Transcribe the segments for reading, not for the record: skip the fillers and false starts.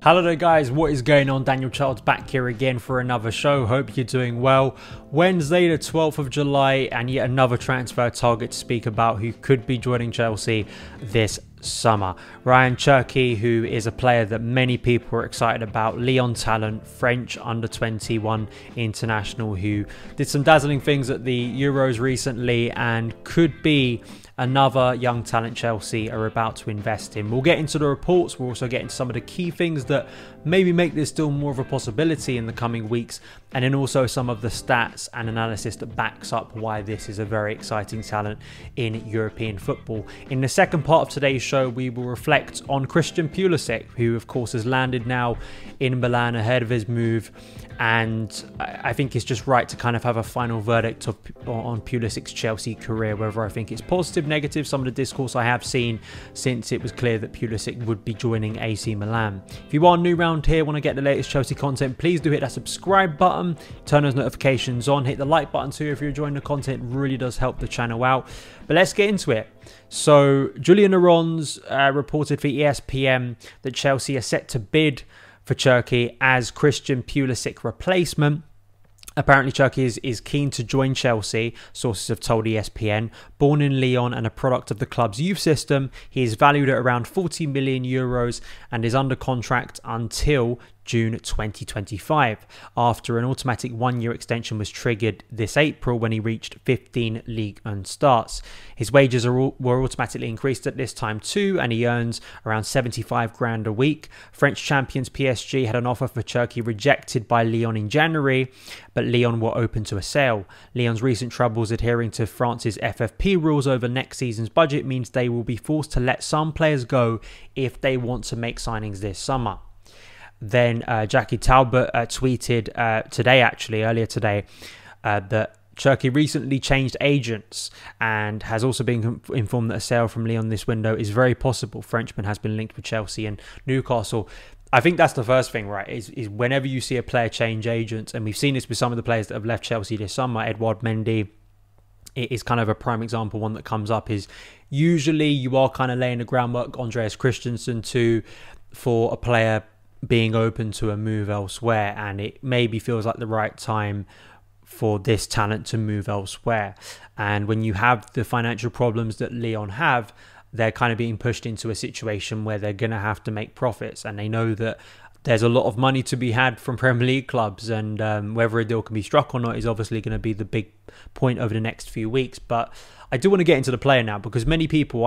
Hello there guys, what is going on? Daniel Childs back here again for another show. Hope you're doing well. Wednesday the 12th of July and yet another transfer target to speak about who could be joining Chelsea this summer. RAYAN CHERKI, who is a player that many people are excited about. Lyon talent, French under-21 international who did some dazzling things at the Euros recently and could be another young talent Chelsea are about to invest in. We'll get into the reports. We'll also get into some of the key things that maybe make this still more of a possibility in the coming weeks, and then also some of the stats and analysis that backs up why this is a very exciting talent in European football. In the second part of today's show, we will reflect on Christian Pulisic, who of course has landed now in Milan ahead of his move, and I think it's just right to kind of have a final verdict on Pulisic's Chelsea career, whether I think it's positive, negative, some of the discourse I have seen since it was clear that Pulisic would be joining AC Milan. If you are new around here, want to get the latest Chelsea content, please do hit that subscribe button, turn those notifications on, hit the like button too if you're enjoying the content. It really does help the channel out. But let's get into it. So Julian Arons reported for ESPN that Chelsea are set to bid for Cherki as Christian Pulisic replacement. Apparently Cherki is keen to join Chelsea, sources have told ESPN. Born in Lyon and a product of the club's youth system, he is valued at around 40 million euros and is under contract until June 2025, after an automatic one-year extension was triggered this April when he reached 15 Ligue 1 starts. His wages were automatically increased at this time too, and he earns around 75 grand a week. French champions PSG had an offer for Cherki rejected by Lyon in January, but Lyon were open to a sale. Lyon's recent troubles adhering to France's FFP rules over next season's budget means they will be forced to let some players go if they want to make signings this summer. Then Jackie Talbot tweeted earlier today, that Cherki recently changed agents and has also been informed that a sale from Lyon this window is very possible. Frenchman has been linked with Chelsea and Newcastle. I think that's the first thing, right, is whenever you see a player change agents, and we've seen this with some of the players that have left Chelsea this summer, Edouard Mendy, it is kind of a prime example. One that comes up is usually you are kind of laying the groundwork, Andreas Christensen too, for a player being open to a move elsewhere, and it maybe feels like the right time for this talent to move elsewhere. And when you have the financial problems that Lyon have, they're kind of being pushed into a situation where they're going to have to make profits, and they know that there's a lot of money to be had from Premier League clubs, and whether a deal can be struck or not is obviously going to be the big point over the next few weeks. But I do want to get into the player now, because many people,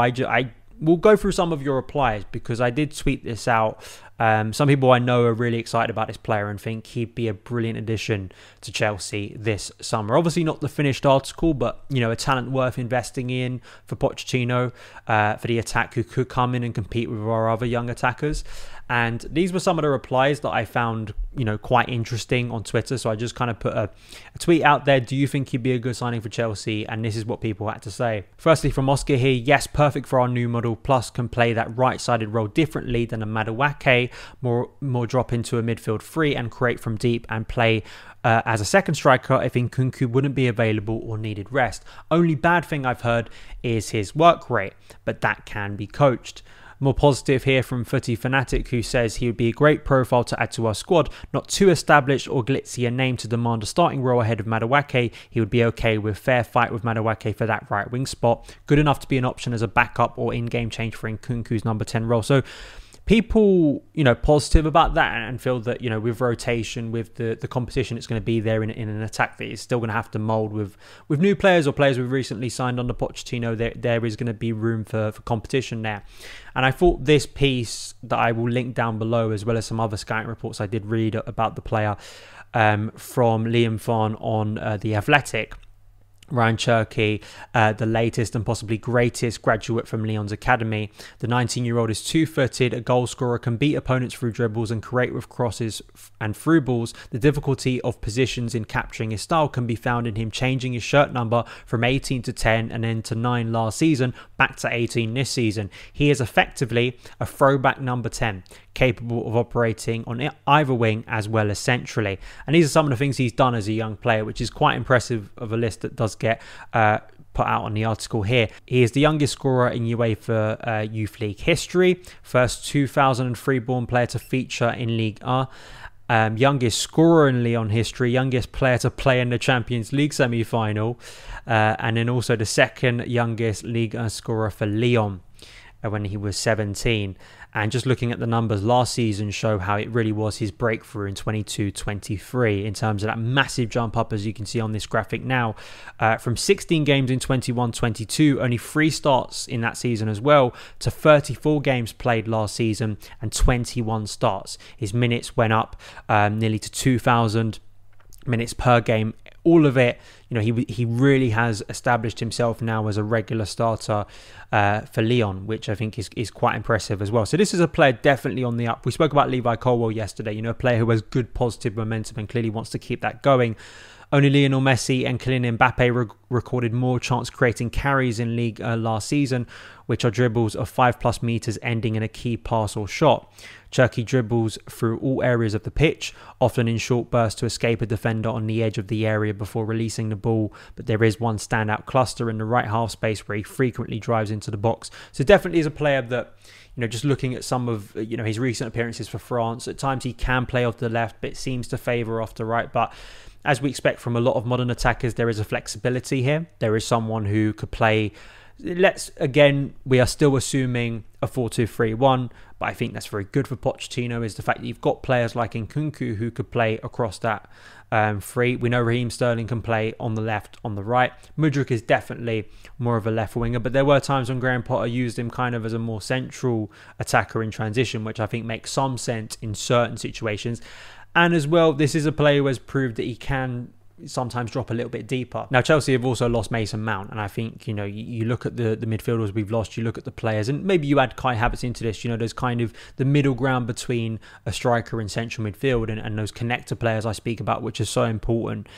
we'll go through some of your replies, because I did tweet this out. Some people I know are really excited about this player and think he'd be a brilliant addition to Chelsea this summer. Obviously not the finished article, but you know, a talent worth investing in for Pochettino, for the attack, who could come in and compete with our other young attackers. And these were some of the replies that I found, you know, quite interesting on Twitter. So I just kind of put a tweet out there. Do you think he'd be a good signing for Chelsea? And this is what people had to say. Firstly, from Oscar here, yes, perfect for our new model. Plus can play that right-sided role differently than a Madueke. More drop into a midfield three and create from deep and play as a second striker if Nkunku wouldn't be available or needed rest. Only bad thing I've heard is his work rate, but that can be coached. More positive here from Footy Fanatic, who says he would be a great profile to add to our squad. Not too established or glitzy a name to demand a starting role ahead of Madueke. He would be okay with fair fight with Madueke for that right wing spot. Good enough to be an option as a backup or in-game change for Nkunku's number 10 role. So people, you know, positive about that and feel that, you know, with rotation, with the competition it's going to be there in an attack that is still going to have to mould with new players or players we've recently signed under Pochettino, there is going to be room for competition there. And I thought this piece that I will link down below, as well as some other scouting reports I did read about the player, from Liam Fawn on The Athletic. RAYAN CHERKI, the latest and possibly greatest graduate from Lyon's academy. The 19-year-old is two-footed, a goal scorer, can beat opponents through dribbles and create with crosses and through balls. The difficulty of positions in capturing his style can be found in him changing his shirt number from 18 to 10 and then to 9 last season, back to 18 this season. He is effectively a throwback number 10, capable of operating on either wing as well as centrally. And these are some of the things he's done as a young player, which is quite impressive of a list that does get put out on the article here. He is the youngest scorer in UEFA Youth League history, first 2003 born player to feature in Ligue 1. Youngest scorer in Lyon history, youngest player to play in the Champions League semi-final, and then also the second youngest Ligue 1 scorer for Lyon when he was 17. And just looking at the numbers last season show how it really was his breakthrough in 22-23 in terms of that massive jump up, as you can see on this graphic now, from 16 games in 21-22, only 3 starts in that season as well, to 34 games played last season and 21 starts. His minutes went up nearly to 2,000 minutes per game. All of it, he really has established himself now as a regular starter for Lyon, which I think is quite impressive as well. So this is a player definitely on the up. We spoke about Levi Colwill yesterday, a player who has good positive momentum and clearly wants to keep that going. Only Lionel Messi and Kylian Mbappe recorded more chance-creating carries in League last season, which are dribbles of 5+ meters ending in a key pass or shot. Cherki dribbles through all areas of the pitch, often in short bursts to escape a defender on the edge of the area before releasing the ball, but there is one standout cluster in the right half space where he frequently drives into the box. So definitely is a player that, just looking at some of, his recent appearances for France, at times he can play off the left, but it seems to favour off the right. But as we expect from a lot of modern attackers, there is a flexibility here. There is someone who could play, we are still assuming a 4-2-3-1, but I think that's very good for Pochettino, is the fact that you've got players like Nkunku who could play across that three. We know Raheem Sterling can play on the left, on the right. Mudryk is definitely more of a left winger, but there were times when Graham Potter used him kind of as a more central attacker in transition, which I think makes some sense in certain situations. And as well, this is a player who has proved that he can sometimes drop a little bit deeper. Now, Chelsea have also lost Mason Mount, and I think, you look at the midfielders we've lost, you look at the players, and maybe you add Kai Havertz into this, there's kind of the middle ground between a striker and central midfield and those connector players I speak about, which is so important.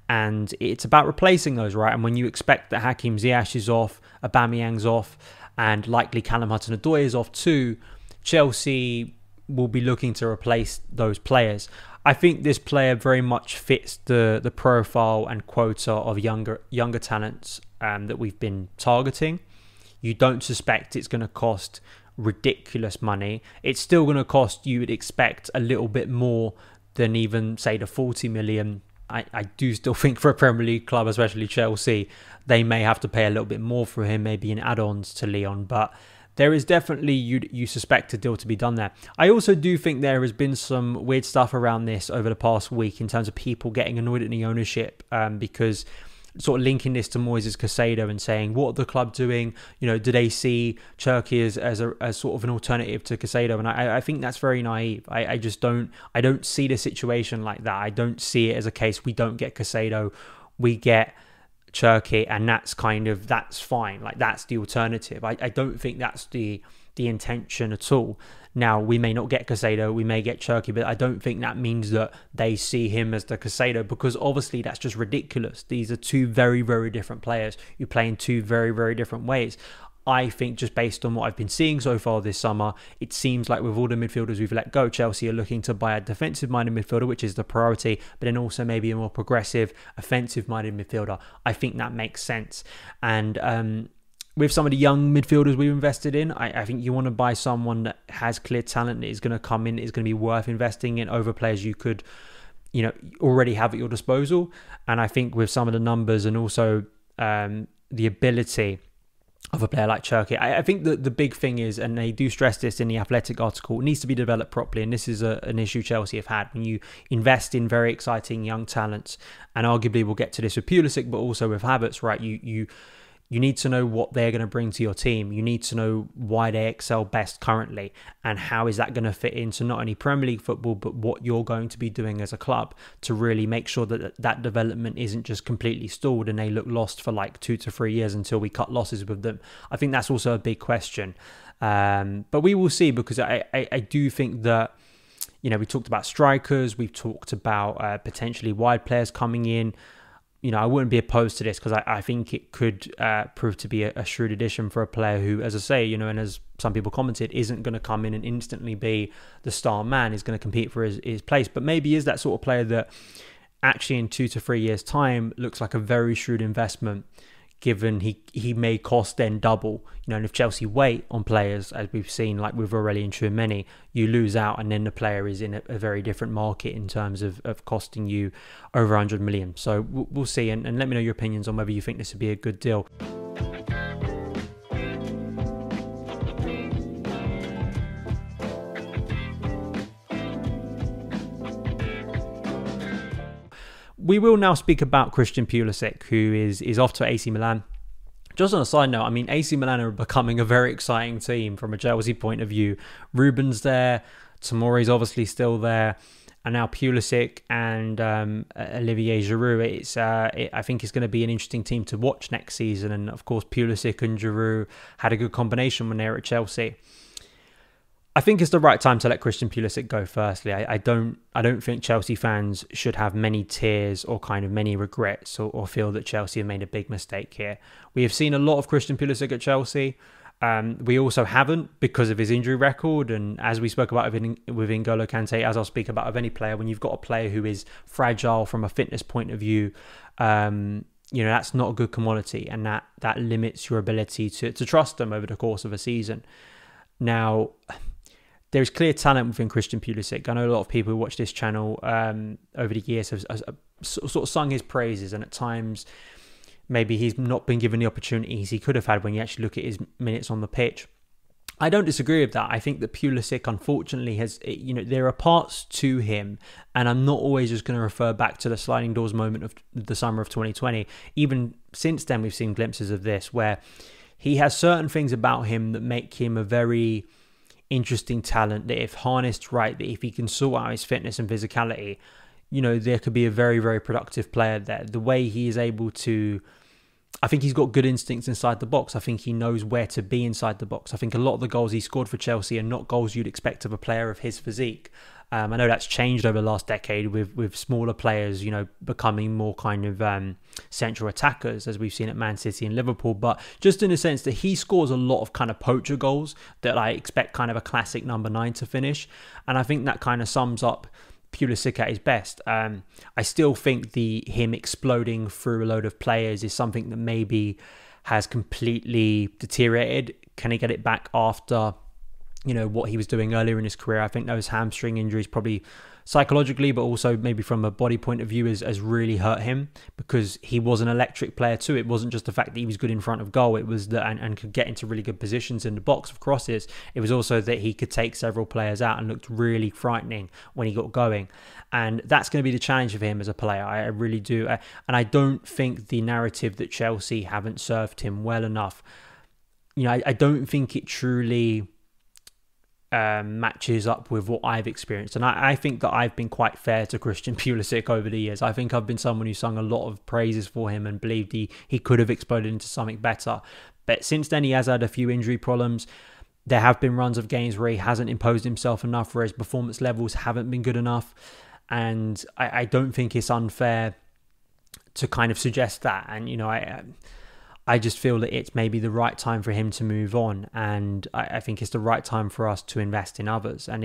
And it's about replacing those, right? And when you expect that Hakim Ziyech is off, Aubameyang's off, and likely Callum Hudson-Odoi is off too, Chelsea will be looking to replace those players. I think this player very much fits the profile and quota of younger talents that we've been targeting. You don't suspect it's going to cost ridiculous money. It's still going to cost, you would expect, a little bit more than even, say, the 40 million. I do still think for a Premier League club, especially Chelsea, they may have to pay a little bit more for him, maybe in add-ons to Lyon, but there is definitely, you suspect, a deal to be done there. I also do think there has been some weird stuff around this over the past week in terms of people getting annoyed at the ownership because sort of linking this to Moises Caicedo and saying, what are the club doing? Do they see Cherki as sort of an alternative to Caicedo? And I think that's very naive. I don't see the situation like that. I don't see it as a case we don't get Caicedo, we get Cherki, and that's fine. Like, that's the alternative. I don't think that's the intention at all. Now, we may not get Caicedo, we may get Cherki, but I don't think that means that they see him as the Caicedo, because obviously that's just ridiculous. These are two very, very different players who play in two very, very different ways. I think just based on what I've been seeing so far this summer, it seems like with all the midfielders we've let go, Chelsea are looking to buy a defensive-minded midfielder, which is the priority, but then also maybe a more progressive, offensive-minded midfielder. I think that makes sense. And with some of the young midfielders we've invested in, I think you want to buy someone that has clear talent, that is going to come in, is going to be worth investing in over players you could, already have at your disposal. And I think with some of the numbers and also the ability of a player like Cherki, I think that the big thing is, and they do stress this in the Athletic article, it needs to be developed properly, and this is an issue Chelsea have had. When you invest in very exciting young talents, and arguably we'll get to this with Pulisic, but also with Havertz, right? You need to know what they're going to bring to your team. You need to know why they excel best currently, and how is that going to fit into not only Premier League football, but what you're going to be doing as a club to really make sure that development isn't just completely stalled and they look lost for like 2 to 3 years until we cut losses with them. I think that's also a big question. But we will see, because I do think that, we talked about strikers, we've talked about potentially wide players coming in. I wouldn't be opposed to this, because I think it could prove to be a shrewd addition for a player who, as I say, and as some people commented, isn't going to come in and instantly be the star man. He's going to compete for his place, but maybe is that sort of player that actually in 2 to 3 years' time looks like a very shrewd investment, given he may cost then double, and if Chelsea wait on players, as we've seen, like with Aurelien Tchouameni, you lose out, and then the player is in a very different market in terms of costing you over 100 million. So we'll see, and let me know your opinions on whether you think this would be a good deal. We will now speak about Christian Pulisic, who is off to AC Milan. Just on a side note, I mean, AC Milan are becoming a very exciting team from a Chelsea point of view. Ruben's there, Tomori's obviously still there, and now Pulisic and Olivier Giroud. I think it's going to be an interesting team to watch next season. And of course, Pulisic and Giroud had a good combination when they were at Chelsea. I think it's the right time to let Christian Pulisic go. Firstly, I don't think Chelsea fans should have many tears or kind of many regrets or feel that Chelsea have made a big mistake here. We have seen a lot of Christian Pulisic at Chelsea. We also haven't because of his injury record, and as we spoke about with N'Golo Kante, as I'll speak about of any player, when you've got a player who is fragile from a fitness point of view, that's not a good commodity, and that limits your ability to trust them over the course of a season. Now, there's clear talent within Christian Pulisic. I know a lot of people who watch this channel over the years have sort of sung his praises, and at times maybe he's not been given the opportunities he could have had when you actually look at his minutes on the pitch. I don't disagree with that. I think that Pulisic, unfortunately, there are parts to him, and I'm not always just going to refer back to the sliding doors moment of the summer of 2020. Even since then, we've seen glimpses of this, where he has certain things about him that make him a very interesting talent, that if harnessed right, that if he can sort out his fitness and physicality, there could be a very, very productive player there. The way he is able to, I think he's got good instincts inside the box. I think he knows where to be inside the box. I think a lot of the goals he scored for Chelsea are not goals you'd expect of a player of his physique. I know that's changed over the last decade with smaller players, becoming more kind of central attackers, as we've seen at Man City and Liverpool. But just in the sense that he scores a lot of kind of poacher goals that I expect kind of a classic number 9 to finish. And I think that kind of sums up Pulisic at his best. I still think him exploding through a load of players is something that maybe has completely deteriorated. Can he get it back after what he was doing earlier in his career? I think those hamstring injuries probably psychologically, but also maybe from a body point of view, has really hurt him, because he was an electric player too. It wasn't just the fact that he was good in front of goal, it was that and could get into really good positions in the box of crosses. It was also that he could take several players out and looked really frightening when he got going. And that's going to be the challenge of him as a player. I really do. And I don't think the narrative that Chelsea haven't served him well enough, I don't think it truly matches up with what I've experienced. And I think that I've been quite fair to Christian Pulisic over the years. I think I've been someone who sung a lot of praises for him and believed he could have exploded into something better. But since then, he has had a few injury problems. There have been runs of games where he hasn't imposed himself enough, where his performance levels haven't been good enough. And I don't think it's unfair to kind of suggest that. And, I just feel that it's maybe the right time for him to move on, and I think it's the right time for us to invest in others. And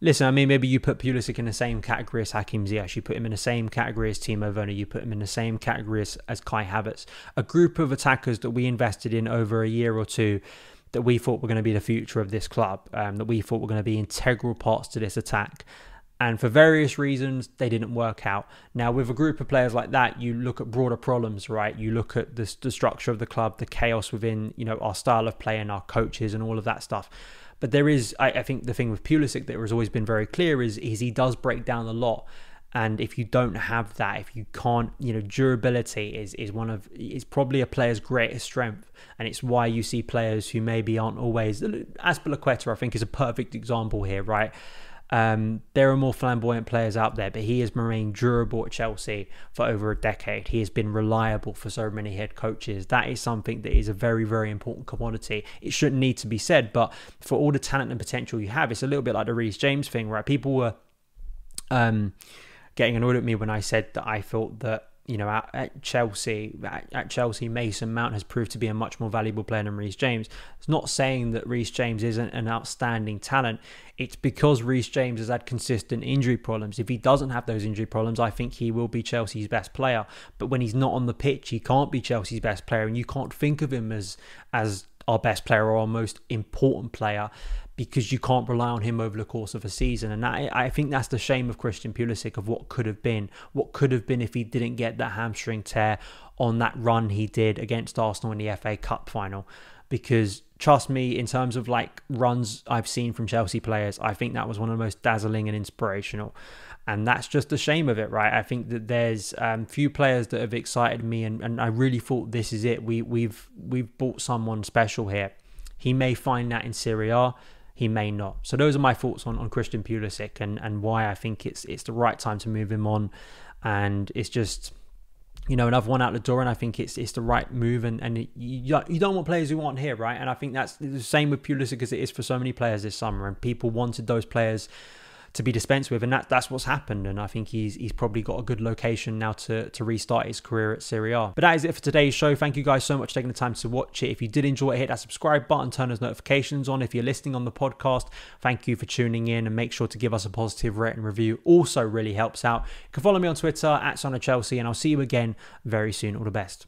maybe you put Pulisic in the same category as Hakim Ziyech, you put him in the same category as Timo Werner, you put him in the same category as Kai Havertz, a group of attackers that we invested in over a year or two, that we thought were going to be the future of this club, that we thought were going to be integral parts to this attack. And for various reasons, they didn't work out. Now, with a group of players like that, you look at broader problems, right? You look at the structure of the club, the chaos within, our style of play and our coaches and all of that stuff. But there is, I think the thing with Pulisic that has always been very clear is he does break down a lot. And if you don't have that, if you can't, durability is probably a player's greatest strength. And it's why you see players who maybe aren't always, Azpilicueta, I think, is a perfect example here, right? There are more flamboyant players out there, but he has remained durable at Chelsea for over a decade. He has been reliable for so many head coaches. That is something that is a very, very important commodity. It shouldn't need to be said, but for all the talent and potential you have, it's a little bit like the Reece James thing, right? People were getting annoyed at me when I said that I thought that at Chelsea, Mason Mount has proved to be a much more valuable player than Reece James. It's not saying that Reece James isn't an outstanding talent. It's because Reece James has had consistent injury problems. If he doesn't have those injury problems, I think he will be Chelsea's best player. But when he's not on the pitch, he can't be Chelsea's best player, and you can't think of him as our best player or our most important player, because you can't rely on him over the course of a season. And I think that's the shame of Christian Pulisic, of what could have been if he didn't get that hamstring tear on that run he did against Arsenal in the FA Cup final. Because trust me, in terms of like runs I've seen from Chelsea players, I think that was one of the most dazzling and inspirational. And that's just the shame of it, right? I think that there's few players that have excited me, and I really thought this is it. We've bought someone special here. He may find that in Serie A, he may not. So those are my thoughts on Christian Pulisic and why I think it's the right time to move him on. And it's just, another one out the door, and I think it's the right move. And you don't want players who aren't here, right? And I think that's the same with Pulisic as it is for so many players this summer. And people wanted those players to be dispensed with, and that's what's happened. And I think he's probably got a good location now to restart his career at Serie A. But that is it for today's show. Thank you guys so much for taking the time to watch it. If you did enjoy it, hit that subscribe button, turn those notifications on. If you're listening on the podcast, thank you for tuning in, and make sure to give us a positive rating and review. Also really helps out. You can follow me on Twitter at SonOfChelsea, and I'll see you again very soon. All the best.